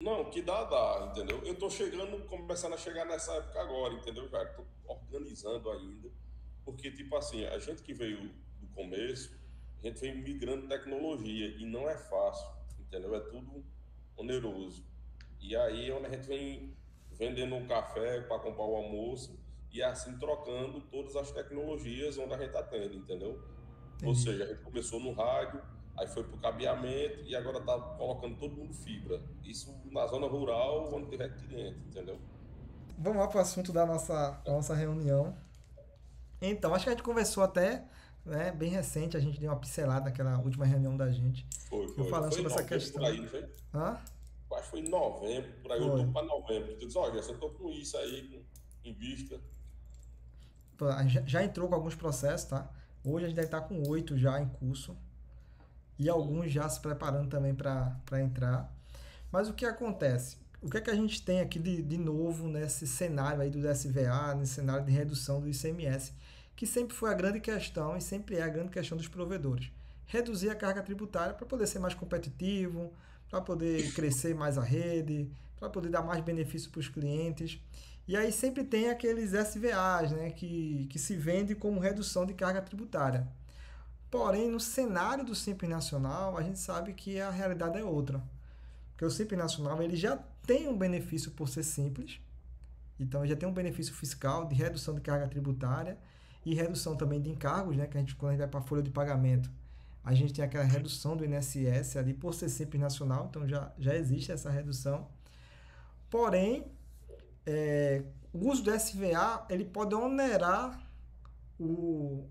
Não, que dá, entendeu? Eu tô chegando, começando a chegar nessa época agora, entendeu, cara? Tô organizando ainda, porque, tipo assim, a gente que veio do começo, a gente vem migrando tecnologia e não é fácil, entendeu? É tudo oneroso. E aí é onde a gente vem vendendo um café para comprar o almoço e assim trocando todas as tecnologias onde a gente atende, entendeu? Ou Entendi. seja, a gente começou no rádio, aí foi para o cabeamento e agora está colocando todo mundo fibra. Isso na zona rural, onde tiver cliente, entendeu? Vamos lá para o assunto da nossa reunião. Então, acho que a gente conversou até, né, bem recente, a gente deu uma pincelada naquela última reunião da gente. Foi, Eu foi. falando Foi em sobre essa novembro por questão. aí, não foi? Hã? Acho que foi em novembro, por aí, Foi. outubro para novembro. Tu diz, ó, Gerson, eu tô com isso aí em vista. Pô, a gente já entrou com alguns processos, tá? Hoje a gente deve estar com 8 já em curso. E Sim. alguns já se preparando também para entrar. Mas o que acontece? O que é que a gente tem aqui de novo nesse cenário aí do SVA, nesse cenário de redução do ICMS, que sempre foi a grande questão e sempre é a grande questão dos provedores. Reduzir a carga tributária para poder ser mais competitivo, para poder crescer mais a rede, para poder dar mais benefício para os clientes. E aí sempre tem aqueles SVAs, né, que se vende como redução de carga tributária. Porém, no cenário do Simples Nacional, a gente sabe que a realidade é outra. Porque o Simples Nacional ele já tem um benefício por ser simples, então ele já tem um benefício fiscal de redução de carga tributária e redução também de encargos, né? Que a gente, quando a gente vai para a folha de pagamento, a gente tem aquela redução do INSS ali por ser Simples Nacional, então já existe essa redução. Porém, o uso do SVA ele pode onerar o,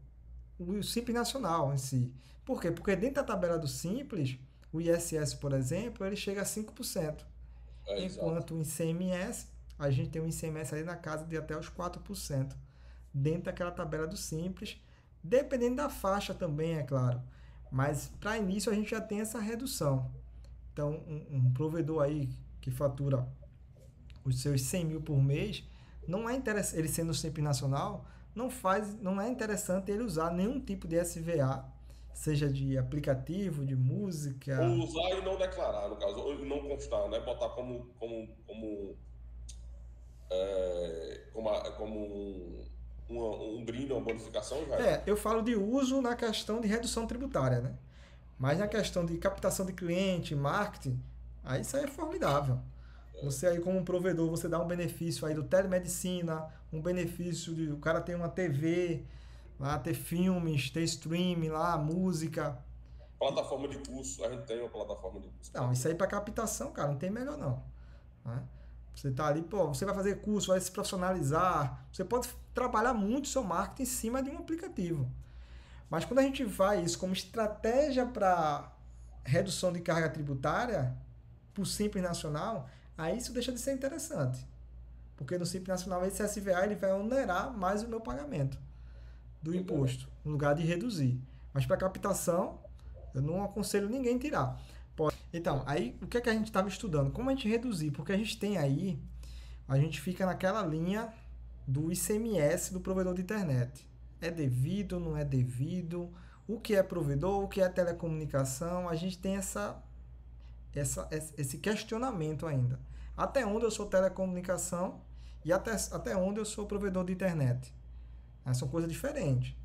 o Simples Nacional em si. Por quê? Porque dentro da tabela do Simples, o ISS, por exemplo, ele chega a 5%. É, exato. Enquanto o ICMS, a gente tem um ICMS ali na casa de até os 4%, dentro daquela tabela do Simples, dependendo da faixa também, é claro. Mas para início a gente já tem essa redução. Então, um provedor aí que fatura os seus 100 mil por mês, não é interessante, ele sendo sempre nacional, não é interessante ele usar nenhum tipo de SVA, seja de aplicativo, de Ou música. usar e não declarar, no caso, ou não constar, né? Botar como um brinde, uma bonificação, já. Eu falo de uso na questão de redução tributária, né? Mas na questão de captação de cliente, marketing, aí isso aí é formidável. Você aí como um provedor, você dá um benefício aí do telemedicina, um benefício de o cara ter uma TV, lá ter filmes, ter streaming lá, música. Plataforma de curso, a gente tem uma plataforma de curso Não, isso própria. aí para captação, cara, não tem melhor não. Né? Você tá ali, pô, você vai fazer curso, vai se profissionalizar, você pode trabalhar muito seu marketing em cima de um aplicativo. Mas quando a gente vai isso como estratégia para redução de carga tributária, por Simples Nacional, aí isso deixa de ser interessante. Porque no Simples Nacional esse SVA ele vai onerar mais o meu pagamento do Entendeu? imposto, no lugar de reduzir. Mas para captação, eu não aconselho ninguém tirar. Então, É. aí o que é que a gente estava estudando? Como a gente reduzir? Porque a gente tem aí, a gente fica naquela linha do ICMS do provedor de internet. É devido, não é devido? O que é provedor, o que é telecomunicação? A gente tem esse questionamento ainda. Até onde eu sou telecomunicação e até onde eu sou provedor de internet? São coisas diferentes.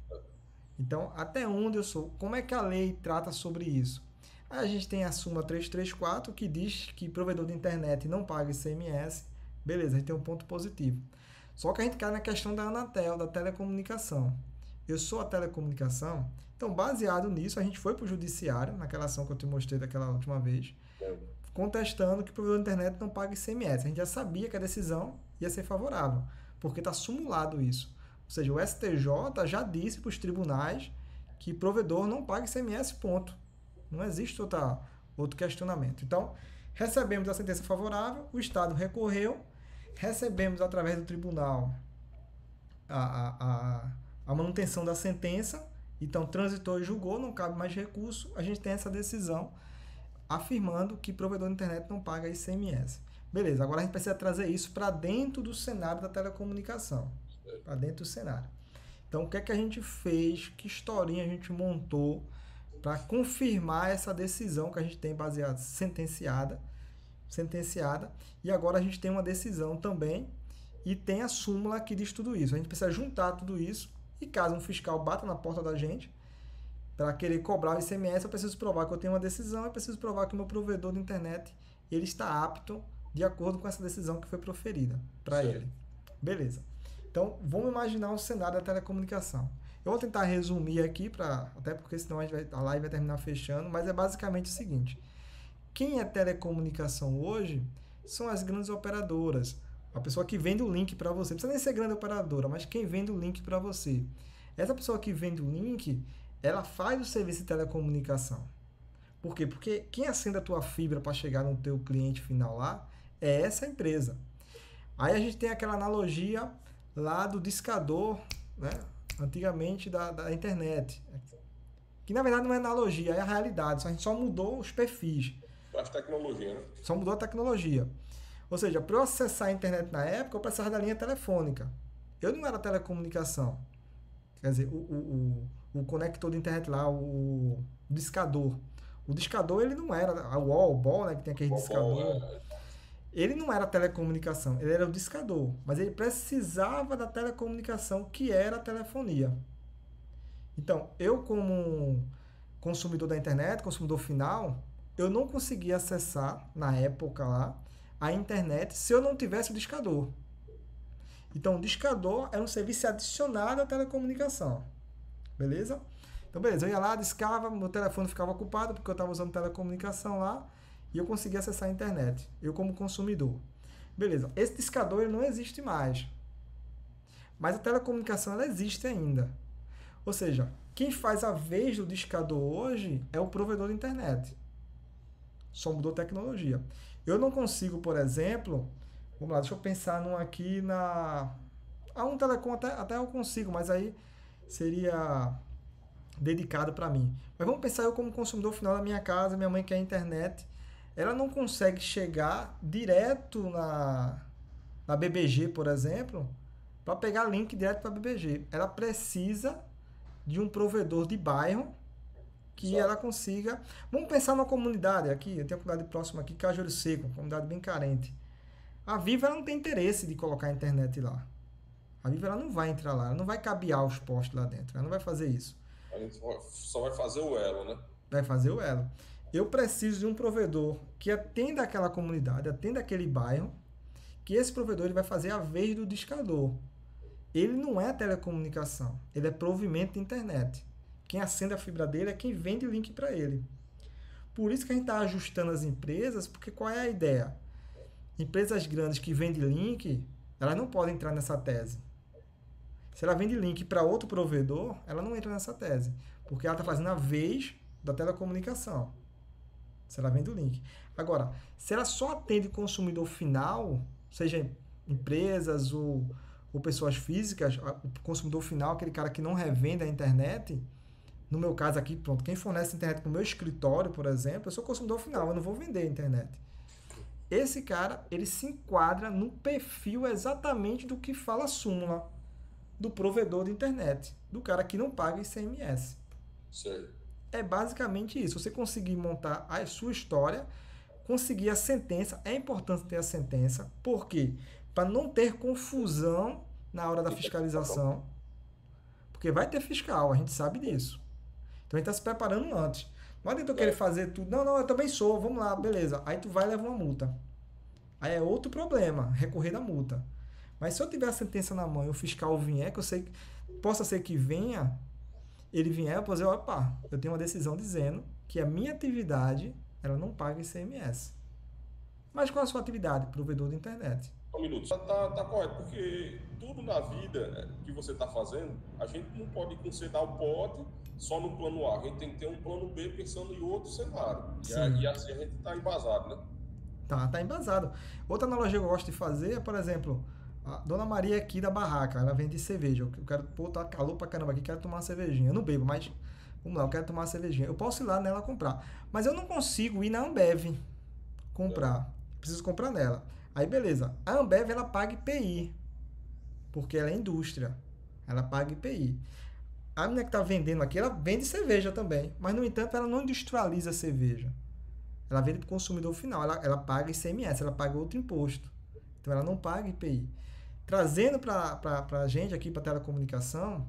Então, até onde eu sou? Como é que a lei trata sobre isso? A gente tem a súmula 334 que diz que provedor de internet não paga ICMS. Beleza, a gente tem um ponto positivo. Só que a gente cai na questão da Anatel, da telecomunicação. Eu sou a telecomunicação, então baseado nisso a gente foi para o judiciário, naquela ação que eu te mostrei daquela última vez, Lembro. contestando que o provedor de internet não paga ICMS. A gente já sabia que a decisão ia ser favorável, porque está simulado isso. Ou seja, o STJ já disse para os tribunais que provedor não paga ICMS, ponto. Não existe outro questionamento. Então, recebemos a sentença favorável, o Estado recorreu, recebemos através do tribunal a manutenção da sentença, então transitou e julgou, não cabe mais recurso, a gente tem essa decisão afirmando que provedor de internet não paga ICMS. Beleza, agora a gente precisa trazer isso para dentro do cenário da telecomunicação, para dentro do cenário. Então, o que é que a gente fez? Que historinha a gente montou para confirmar essa decisão que a gente tem baseada, sentenciada, sentenciada, e agora a gente tem uma decisão também, e tem a súmula que diz tudo isso. A gente precisa juntar tudo isso, e caso um fiscal bata na porta da gente, para querer cobrar o ICMS, eu preciso provar que eu tenho uma decisão, eu preciso provar que o meu provedor de internet ele está apto de acordo com essa decisão que foi proferida para ele. Beleza. Então, vamos imaginar o cenário da telecomunicação. Eu vou tentar resumir aqui, até porque senão a live vai terminar fechando, mas é basicamente o seguinte. Quem é telecomunicação hoje são as grandes operadoras. A pessoa que vende o link para você. Não precisa nem ser grande operadora, mas quem vende o link para você. Essa pessoa que vende o link, ela faz o serviço de telecomunicação. Por quê? Porque quem acende a tua fibra para chegar no teu cliente final lá é essa empresa. Aí a gente tem aquela analogia lá do discador, né? Antigamente da internet. Que na verdade não é analogia, é a realidade. A gente só mudou os perfis. A tecnologia, né? Só mudou a tecnologia. Ou seja, para eu acessar a internet na época, eu precisava da linha telefônica. Eu não era telecomunicação. Quer dizer, o conector de internet lá, o discador. O discador, ele não era a wall, o ball, né, que tem aquele discador. Ele não era telecomunicação, ele era o discador. Mas ele precisava da telecomunicação, que era a telefonia. Então, eu como consumidor da internet, consumidor final, eu não conseguia acessar, na época lá, a internet se eu não tivesse o discador. Então, o discador era um serviço adicionado à telecomunicação. Beleza? Então, beleza. Eu ia lá, discava, meu telefone ficava ocupado porque eu estava usando telecomunicação lá e eu conseguia acessar a internet. Eu como consumidor. Beleza. Esse discador ele não existe mais. Mas a telecomunicação ela existe ainda. Ou seja, quem faz a vez do discador hoje é o provedor de internet. Só mudou tecnologia. Eu não consigo, por exemplo... Vamos lá, deixa eu pensar num aqui na... um telecom até eu consigo, mas aí seria dedicado para mim. Mas vamos pensar eu como consumidor final da minha casa, minha mãe quer internet, ela não consegue chegar direto na BBG, por exemplo, para pegar link direto para a BBG. Ela precisa de um provedor de bairro que ela consiga... Vamos pensar numa comunidade aqui, eu tenho uma comunidade próxima aqui, Cajueiro Seco, uma comunidade bem carente. A Vivo ela não tem interesse de colocar a internet lá. A Vivo ela não vai entrar lá, ela não vai cabear os postos lá dentro, ela não vai fazer isso. A gente só vai fazer o elo, né? Vai fazer o elo. Eu preciso de um provedor que atenda aquela comunidade, atenda aquele bairro, que esse provedor ele vai fazer a vez do discador. Ele não é telecomunicação, ele é provimento de internet. Quem acende a fibra dele é quem vende o link para ele. Por isso que a gente está ajustando as empresas, porque qual é a ideia? Empresas grandes que vendem link, elas não podem entrar nessa tese. Se ela vende link para outro provedor, ela não entra nessa tese, porque ela está fazendo a vez da telecomunicação. Se ela vende o link. Agora, se ela só atende consumidor final, seja empresas ou pessoas físicas, o consumidor final, aquele cara que não revende a internet, no meu caso aqui, pronto, quem fornece internet para o meu escritório, por exemplo, eu sou consumidor final, eu não vou vender a internet. Esse cara, ele se enquadra no perfil exatamente do que fala a súmula do provedor de internet, do cara que não paga ICMS. Sei. É basicamente isso. Você conseguir montar a sua história, conseguir a sentença, é importante ter a sentença, por quê? Para não ter confusão na hora da fiscalização, porque vai ter fiscal, a gente sabe disso. Então a gente está se preparando antes. Não adianta eu querer fazer tudo. Não, eu também sou, vamos lá, beleza. Aí tu vai levar uma multa. Aí é outro problema, recorrer da multa. Mas se eu tiver a sentença na mão e o fiscal vier, que eu sei, possa ser que venha, ele vier, eu posso dizer, opa, eu tenho uma decisão dizendo que a minha atividade, ela não paga ICMS. Mas qual é a sua atividade? Provedor de internet. Um minuto, tá correto, porque tudo na vida que você está fazendo, a gente não pode conceder o pote só no plano A, a gente tem que ter um plano B pensando em outro cenário. E assim a gente está embasado, né? Tá embasado. Outra analogia que eu gosto de fazer é, por exemplo, a Dona Maria aqui da barraca, ela vende cerveja. Eu quero, tá calor pra caramba aqui, quero tomar uma cervejinha. Eu não bebo, mas vamos lá, eu quero tomar uma cervejinha. Eu posso ir lá nela comprar. Mas eu não consigo ir na Ambev comprar. Preciso comprar nela. Aí, beleza. A Ambev, ela paga IPI. Porque ela é indústria. Ela paga IPI. A menina que está vendendo aqui, ela vende cerveja também. Mas, no entanto, ela não industrializa a cerveja. Ela vende para o consumidor final, ela paga ICMS, ela paga outro imposto. Então ela não paga IPI. Trazendo para a gente aqui, para a telecomunicação,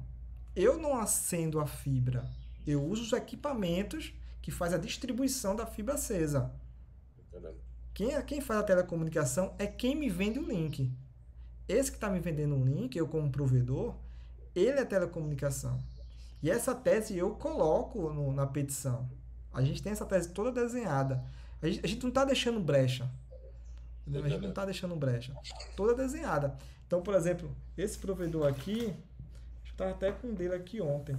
eu não acendo a fibra. Eu uso os equipamentos que faz a distribuição da fibra acesa. Entendendo? Quem faz a telecomunicação é quem me vende o link. Esse que está me vendendo um link, eu como provedor, ele é telecomunicação. E essa tese eu coloco na petição. A gente tem essa tese toda desenhada. A gente não está deixando brecha. A gente não está deixando brecha. Toda desenhada. Então, por exemplo, esse provedor aqui, eu estava até com um dele aqui ontem.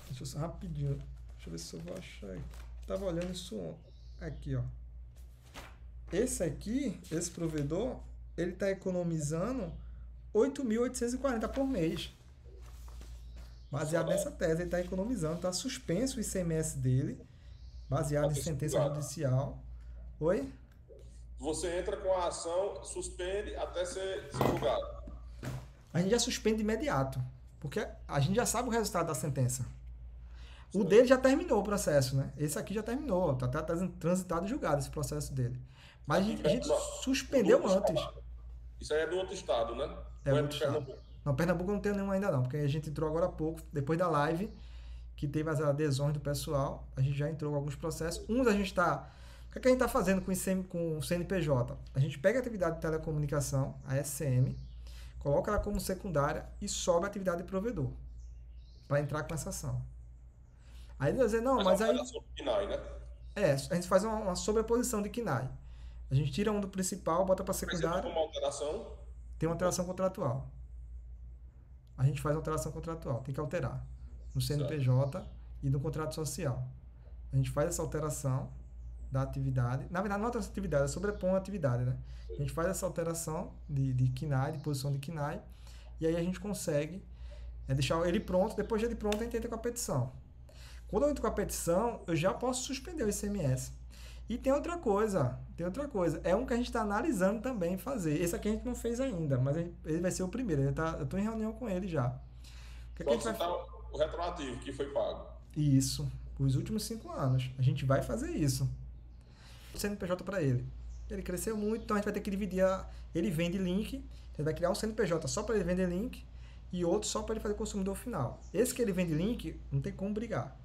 Deixa eu só rapidinho. Deixa eu ver se eu vou achar aqui. Estava olhando isso ontem. Aqui, ó. Esse aqui, esse provedor, ele está economizando 8.840 por mês. Baseado nessa tese, ele está economizando. Está suspenso o ICMS dele, baseado em sentença judicial. Oi? Você entra com a ação, suspende até ser julgado. A gente já suspende de imediato, porque a gente já sabe o resultado da sentença. O dele já terminou o processo, né? Esse aqui já terminou, tá transitado e julgado esse processo dele. Mas a gente suspendeu antes. Isso aí é do outro estado, né? É outro estado. Não, Pernambuco eu não tenho nenhum ainda não, porque a gente entrou agora há pouco, depois da live, que teve as adesões do pessoal, a gente já entrou com alguns processos. Uns a gente está... O que a gente está fazendo com o CNPJ? A gente pega a atividade de telecomunicação, a SCM, coloca ela como secundária e sobe a atividade de provedor para entrar com essa ação. Aí ele vai dizer, não, mas aí... KINAI, né? a gente faz uma sobreposição de KINAI. A gente tira um do principal, bota para secundária. Uma alteração? Tem uma alteração contratual. A gente faz alteração contratual, tem que alterar no CNPJ e no contrato social. A gente faz essa alteração da atividade. Na verdade, não é alteração de atividade, é sobrepõe a atividade, né? A gente faz essa alteração de KINAI, de posição de KINAI, e aí a gente consegue deixar ele pronto. Depois de ele pronto, a gente entra com a petição. Quando eu entro com a petição, eu já posso suspender o ICMS. E tem outra coisa. É um que a gente está analisando também fazer. Esse aqui a gente não fez ainda, mas ele vai ser o primeiro. Eu estou em reunião com ele já. O retroativo que foi pago. Isso. Os últimos 5 anos. A gente vai fazer isso. O CNPJ para ele. Ele cresceu muito, então a gente vai ter que dividir. Ele vende link. Ele vai criar um CNPJ só para ele vender link e outro só para ele fazer consumidor final. Esse que ele vende link, não tem como brigar.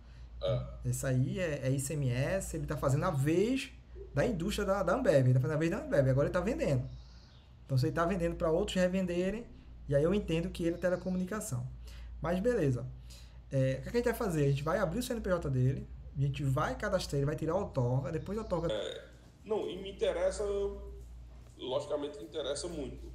Esse aí é ICMS, ele está fazendo a vez da indústria da Ambev. Ele está fazendo a vez da Ambev, agora ele está vendendo. Então, se ele está vendendo para outros revenderem, e aí eu entendo que ele é telecomunicação. Mas beleza. O que a gente vai fazer? A gente vai abrir o CNPJ dele, a gente vai cadastrar, ele vai tirar a outorga, depois a outorga... Não, e me interessa, logicamente me interessa muito.